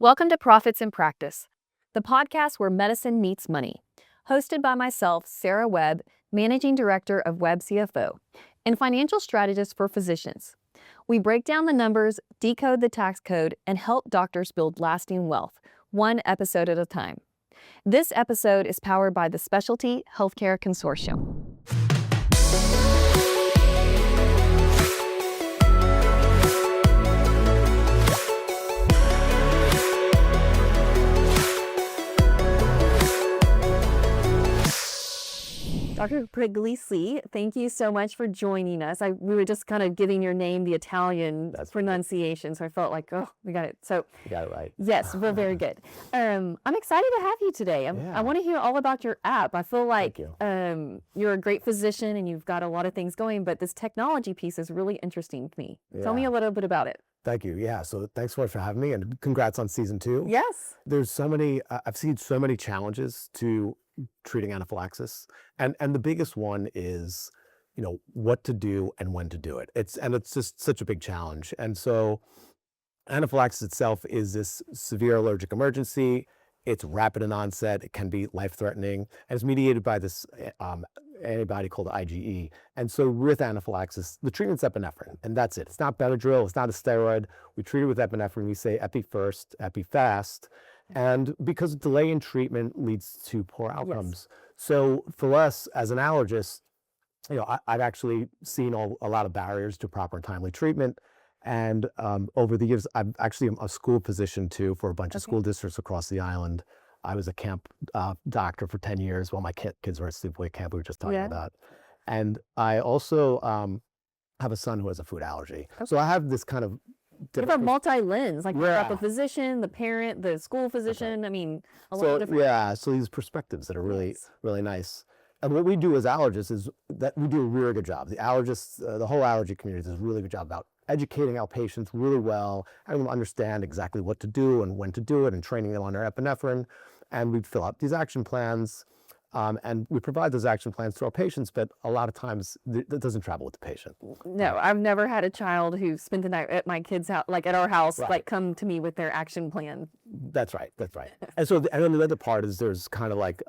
Welcome to Profits in Practice, the podcast where medicine meets money. Hosted by myself, Sarah Webb, Managing Director of Webb CFO, and financial strategist for physicians. We break down the numbers, decode the tax code, and help doctors build lasting wealth, one episode at a time. This episode is powered by the Specialty Healthcare Consortium. Dr. Puglisi, thank you so much for joining us. We were just kind of giving your name the Italian pronunciation, so I felt like, oh, we got it. So you got it right. Yes, we're very good. I'm excited to have you today. I want to hear all about your app. I feel like you're a great physician and you've got a lot of things going, but this technology piece is really interesting to me. Tell me a little bit about it. Thank you. Yeah, so thanks so much for having me, and congrats on season 2. Yes. There's so many, I've seen so many challenges to treating anaphylaxis, and the biggest one is, what to do and when to do it. It's just such a big challenge. And so anaphylaxis itself is this severe allergic emergency. It's rapid in onset. It can be life-threatening, and it's mediated by this antibody called IgE. And so with anaphylaxis, the treatment's epinephrine, and that's it. It's not Benadryl. It's not a steroid. We treat it with epinephrine. We say epi first, epi fast. And because delay in treatment leads to poor outcomes. Yes. So for us as an allergist, I've actually seen a lot of barriers to proper and timely treatment. And over the years, I'm actually a school physician too for a bunch of school districts across the island. I was a camp doctor for 10 years while my kids were at sleepaway camp we were just talking about. And I also have a son who has a food allergy. So I have this kind of you have a multi-lens, like you've got the physician, the parent, the school physician. I mean, a lot of different. Yeah, so these perspectives that are really, really nice. And what we do as allergists is that we do a really good job. The allergists, the whole allergy community does a really good job about educating our patients really well, having them understand exactly what to do and when to do it, and training them on their epinephrine. And we fill out these action plans. And we provide those action plans to our patients, but a lot of times that doesn't travel with the patient. No, I've never had a child who spent the night at my kid's house, like at our house, like come to me with their action plan. That's right. And so, and then the other part is there's kind of like,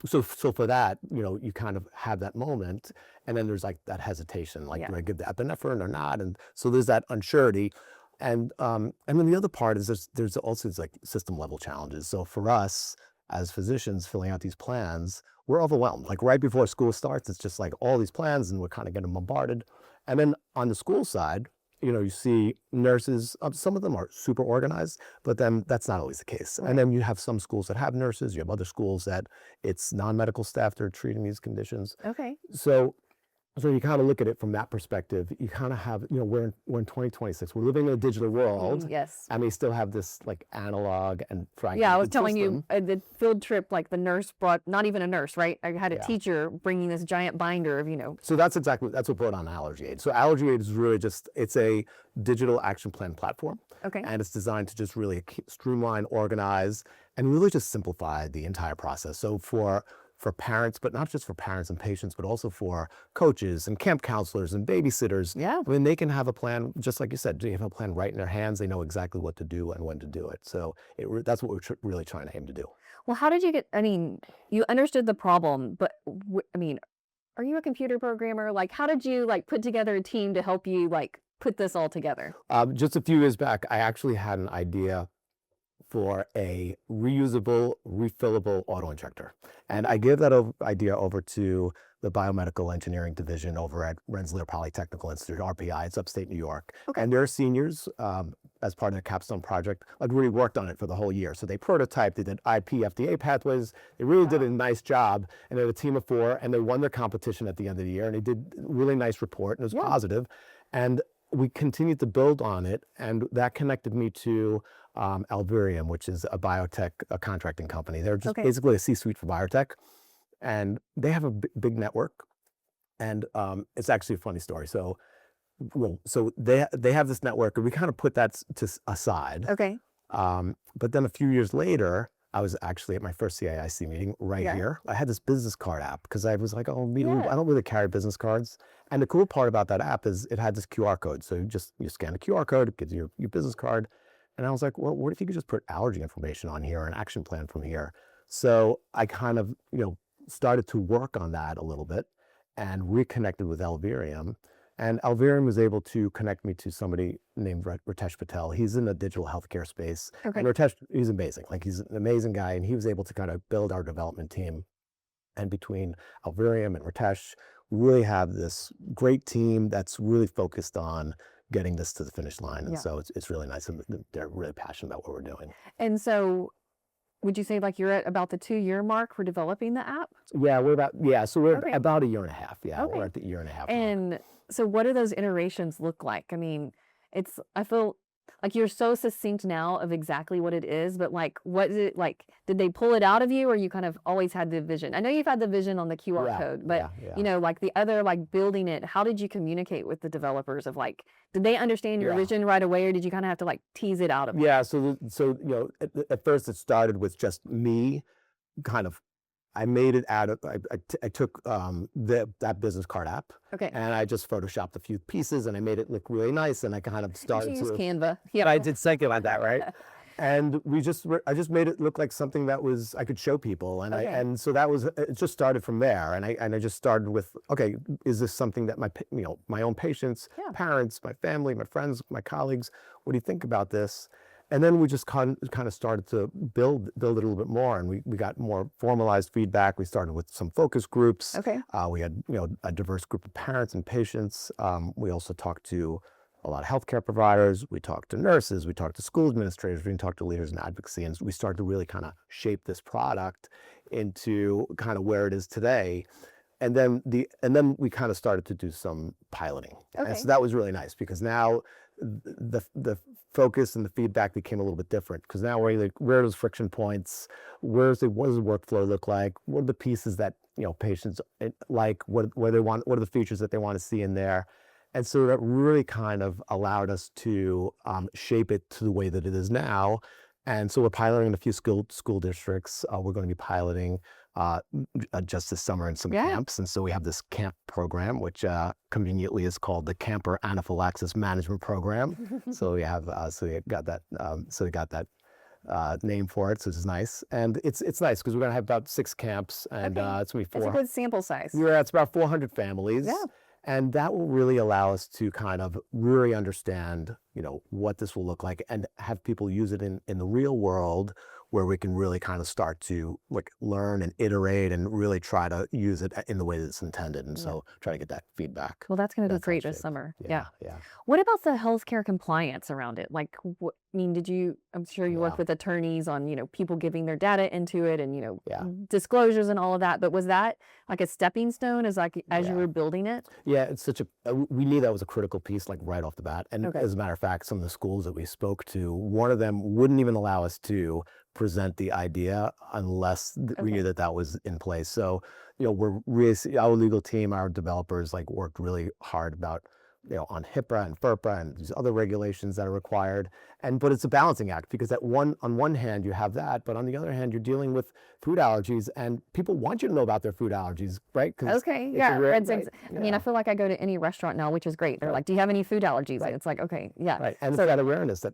so for that, you kind of have that moment, and then there's like that hesitation, like, do I give the epinephrine or not? And so there's that unsurety. And then the other part is there's also like system level challenges. So for us, as physicians filling out these plans, we're overwhelmed. Like right before school starts, it's just like all these plans and we're kind of getting bombarded. And then on the school side, you see nurses, some of them are super organized, but then that's not always the case. And then you have some schools that have nurses, you have other schools that it's non-medical staff that are treating these conditions. Okay. So you kind of look at it from that perspective. You kind of have, we're in 2026. We're living in a digital world. Yes. And we still have this like analog and fragmented I was telling system. you, the field trip, like the nurse brought, not even a nurse, right? I had a teacher bringing this giant binder of, So that's what brought on AllergyAIDE. So AllergyAIDE is really it's a digital action plan platform. Okay. And it's designed to just really streamline, organize, and really just simplify the entire process. So for parents, but not just for parents and patients, but also for coaches and camp counselors and babysitters. Yeah. I mean, they can have a plan, just like you said, they have a plan right in their hands. They know exactly what to do and when to do it. So that's what we're really trying to aim to do. Well, how did you you understood the problem, but are you a computer programmer? Like, how did you put together a team to help you put this all together? Just a few years back, I actually had an idea for a reusable, refillable auto-injector. And I gave that idea over to the biomedical engineering division over at Rensselaer Polytechnical Institute, RPI. It's upstate New York. Okay. And their seniors, as part of their capstone project, had really worked on it for the whole year. So they prototyped, they did IP, FDA pathways. They really did a nice job. And they had a team of 4, and they won their competition at the end of the year. And they did a really nice report, and it was positive. And we continued to build on it, and that connected me to Alberium, which is a biotech contracting company. They're just basically a C-suite for biotech, and they have a big network. And it's actually a funny story. So they have this network, and we kind of put that aside. Okay. But then a few years later, I was actually at my first CAIC meeting here. I had this business card app because I was like, I don't really carry business cards. And the cool part about that app is it had this QR code. So you scan the QR code, it gives you your business card. And I was like, well, what if you could just put allergy information on here, an action plan from here? So I kind of, started to work on that a little bit and reconnected with Alvirium. And Alvirium was able to connect me to somebody named Ritesh Patel. He's in the digital healthcare space. Okay. And Ritesh, he's amazing. Like, he's an amazing guy. And he was able to kind of build our development team. And between Alvirium and Ritesh, we really have this great team that's really focused on getting this to the finish line. And so it's really nice. And they're really passionate about what we're doing. And so would you say like you're at about the 2-year mark for developing the app? Yeah, we're about about a year and a half. Yeah, we're at the year and a half mark. And so what do those iterations look like? I mean, I feel like you're so succinct now of exactly what it is, but like, what is it like? Did they pull it out of you, or you kind of always had the vision? I know you've had the vision on the QR code, but like the other, like building it, how did you communicate with the developers of like, did they understand your vision right away, or did you kind of have to like tease it out of them? Yeah, so at first it started with just me kind of, I made it out of, I took that business card app, and I just photoshopped a few pieces, and I made it look really nice, and I kind of started to use Canva. Yeah, I did something like that, right? And I just made it look like something that I could show people, and and so it just started from there, and I just started with, okay, is this something that my own patients, parents, my family, my friends, my colleagues, what do you think about this? And then we just kind of started to build it a little bit more, and we got more formalized feedback. We started with some focus groups. We had a diverse group of parents and patients. We also talked to a lot of healthcare providers. We talked to nurses. We talked to school administrators. We talked to leaders in advocacy, and we started to really kind of shape this product into kind of where it is today. And then we kind of started to do some piloting. And so that was really nice, because now the focus and the feedback became a little bit different, because now we're like, where are those friction points? What does the workflow look like? What are the pieces that patients like? What are the features that they want to see in there? And so that really kind of allowed us to shape it to the way that it is now. And so we're piloting in a few school districts. We're going to be piloting just this summer in some camps. And so we have this camp program, which conveniently is called the Camper Anaphylaxis Management Program. So we got that name for it, so it's nice. And it's nice because we're going to have about 6 camps, and it's going to be 4. It's a good sample size. Yeah, it's about 400 families. Yeah. And that will really allow us to kind of really understand, what this will look like, and have people use it in the real world, where we can really kind of start to learn and iterate and really try to use it in the way that it's intended. And so try to get that feedback. Well, that's going to be great this summer. Yeah. What about the healthcare compliance around it? Like, I'm sure you work with attorneys on, people giving their data into it and, disclosures and all of that. But was that like a stepping stone as you were building it? Yeah, it's we knew that was a critical piece, like right off the bat. And as a matter of fact, some of the schools that we spoke to, one of them wouldn't even allow us to present the idea unless we knew that was in place. So, our legal team, our developers, worked really hard about, on HIPAA and FERPA and these other regulations that are required. But it's a balancing act, because on one hand you have that, but on the other hand you're dealing with food allergies, and people want you to know about their food allergies, right? I feel like I go to any restaurant now, which is great. They're like, do you have any food allergies? And it's like, okay, Right. And so, it's that awareness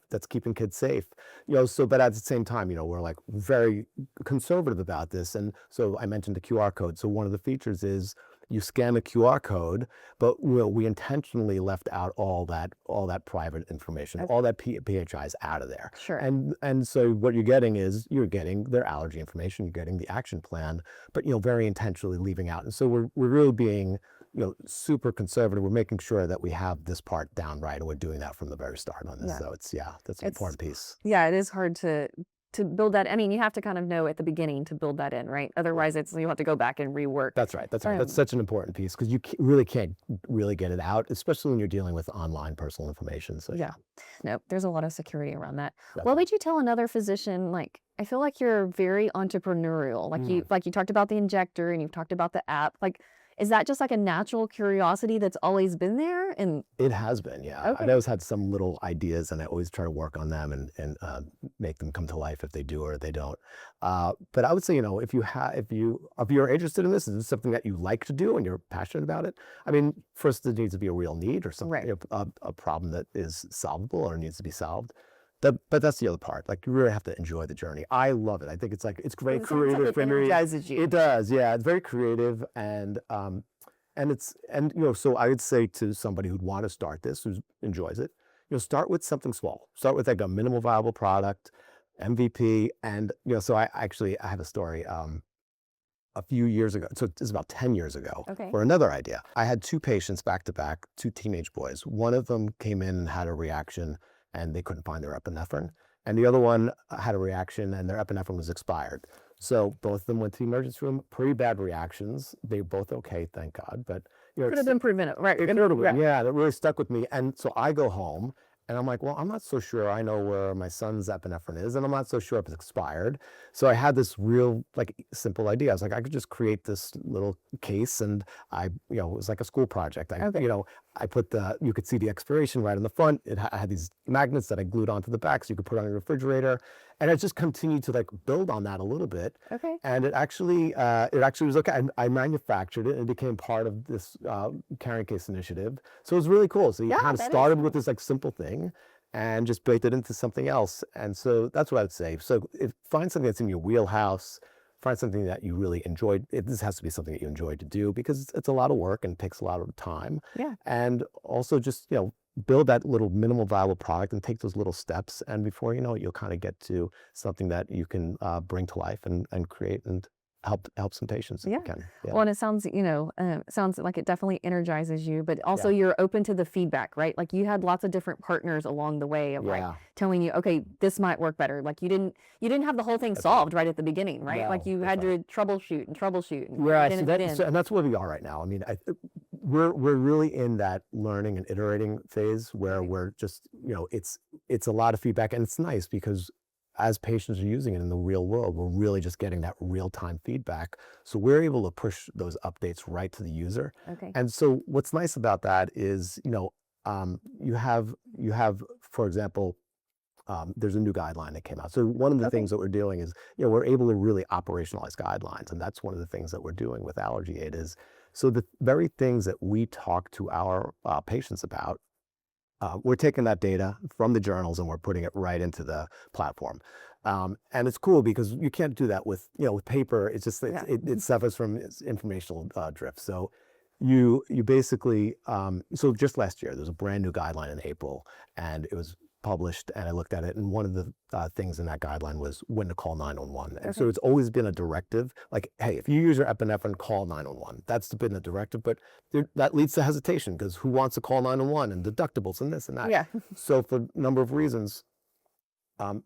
that's keeping kids safe. But at the same time, we're very conservative about this. And so I mentioned the QR code. So one of the features is you scan the QR code, but we intentionally left out all that private information, all that PHI is out of there. Sure. And so what you're getting their allergy information, you're getting the action plan, but very intentionally leaving out. And so we're really being super conservative. We're making sure that we have this part down right, and we're doing that from the very start on this. So that's an important piece. Yeah, it is hard to build that. You have to kind of know at the beginning to build that in, right? Otherwise, you have to go back and rework. That's right. That's such an important piece, because you really can't get it out, especially when you're dealing with online personal information. So no, there's a lot of security around that. What would you tell another physician? I feel like you're very entrepreneurial. You talked about the injector, and you've talked about the app. Is that just a natural curiosity that's always been there? And it has been, yeah. I've always had some little ideas, and I always try to work on them and make them come to life if they do or they don't. But I would say, if you're interested in this, is this something that you like to do and you're passionate about it? First there needs to be a real need or something, a problem that is solvable or needs to be solved. But that's the other part. Like, you really have to enjoy the journey. I love it. I think it's great creative for me. energizes you. It does, yeah. It's very creative, and so I would say to somebody who'd want to start this, who enjoys it, start with something small. Start with like a minimal viable product, MVP, and so I have a story. A few years ago, so it's about 10 years ago, Okay. for another idea. I had two patients back to back, two teenage boys. One of them came in and had a reaction, and they couldn't find their epinephrine. And the other one had a reaction, and their epinephrine was expired. So both of them went to the emergency room, pretty bad reactions. They were both okay, thank God. But Could have been prevented, right? yeah, that really stuck with me. And so I go home, and I'm like, well, I'm not so sure I know where my son's epinephrine is, and I'm not so sure if it's expired. So I had this real, like, simple idea. I was like, I could just create this little case, and it was like a school project. I put you could see the expiration right on the front. I had these magnets that I glued onto the back, so you could put it on your refrigerator. And I just continued to like build on that a little bit. Okay. And it actually was okay. I manufactured it, and it became part of this carrying case initiative. So it was really cool. So you kind of started with this like simple thing and just baked it into something else. And so that's what I would say. So find something that's in your wheelhouse. Find something that you really enjoyed. This has to be something that you enjoy to do, because it's a lot of work and takes a lot of time. Yeah. And also just, build that little minimal viable product and take those little steps. And before you know it, you'll kind of get to something that you can bring to life and create and help some patients if you can. Yeah. Well, and it sounds, sounds like it definitely energizes you, but also you're open to the feedback, right? Like, you had lots of different partners along the way of like telling you, okay, this might work better. Like, you didn't have the whole thing solved right at the beginning, right? No, like, you had to troubleshoot. And right. And that's where we are right now. I mean, we're really in that learning and iterating phase where we're just, it's a lot of feedback, and it's nice because as patients are using it in the real world, we're really just getting that real-time feedback. So we're able to push those updates right to the user. Okay. And so what's nice about that is, you have, for example, there's a new guideline that came out. So one of the things that we're doing is, we're able to really operationalize guidelines. And that's one of the things that we're doing with AllergyAIDE is, so the very things that we talk to our patients about, we're taking that data from the journals and we're putting it right into the platform. And it's cool because you can't do that with paper. It's just, it suffers from informational drift. So you basically, so just last year, there's a brand new guideline in April, and it was published, and I looked at it, and one of the things in that guideline was when to call 911. And so it's always been a directive, like, hey, if you use your epinephrine, call 911. That's been a directive, but that leads to hesitation, because who wants to call 911 and deductibles and this and that? Yeah. So for a number of reasons, I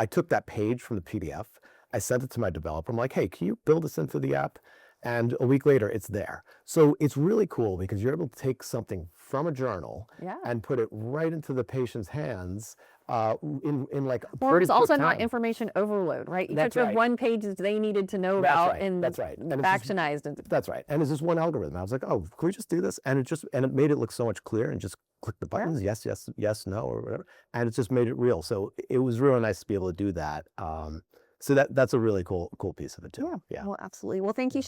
took that page from the PDF, I sent it to my developer. I'm like, hey, can you build this into the app? And a week later, it's there. So it's really cool because you're able to take something from a journal and put it right into the patient's hands in like a well, pretty it's also quick not time. information overload, right? You That's took right. one page that they needed to know about and That's right. And actionized. That's right. And it's just one algorithm. I was like, oh, can we just do this? And it made it look so much clearer, and just click the buttons, yes, yes, yes, no, or whatever. And it just made it real. So it was really nice to be able to do that. So that's a really cool piece of it too. Yeah. Well, absolutely. Well, thank you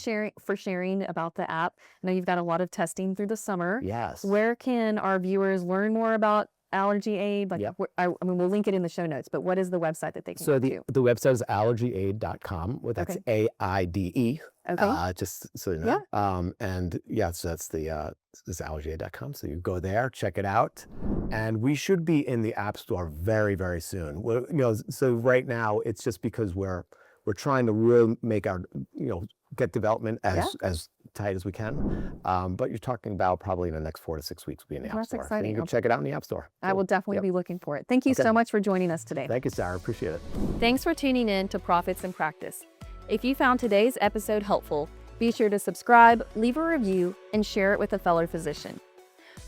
for sharing about the app. I know you've got a lot of testing through the summer. Yes. Where can our viewers learn more about AllergyAIDE? Like, I mean, we'll link it in the show notes, but what is the website that they can go to? The website is allergyaide.com. Well, that's AIDE. Okay. Just so you know. So that's it's allergyaide.com. So you go there, check it out, and we should be in the App Store very, very soon. So right now it's just because we're trying to really make our get development as tight as we can. But you're talking about probably in the next 4 to 6 weeks we'll be in the App Store. Exciting. So you can check it out in the App Store. I will definitely be looking for it. Thank you so much for joining us today. Thank you, Sarah. Appreciate it. Thanks for tuning in to Profits in Practice. If you found today's episode helpful, be sure to subscribe, leave a review, and share it with a fellow physician.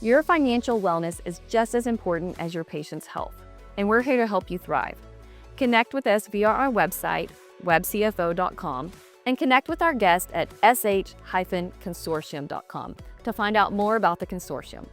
Your financial wellness is just as important as your patient's health, and we're here to help you thrive. Connect with us via our website, webcfo.com, and connect with our guest at sh-consortium.com to find out more about the consortium.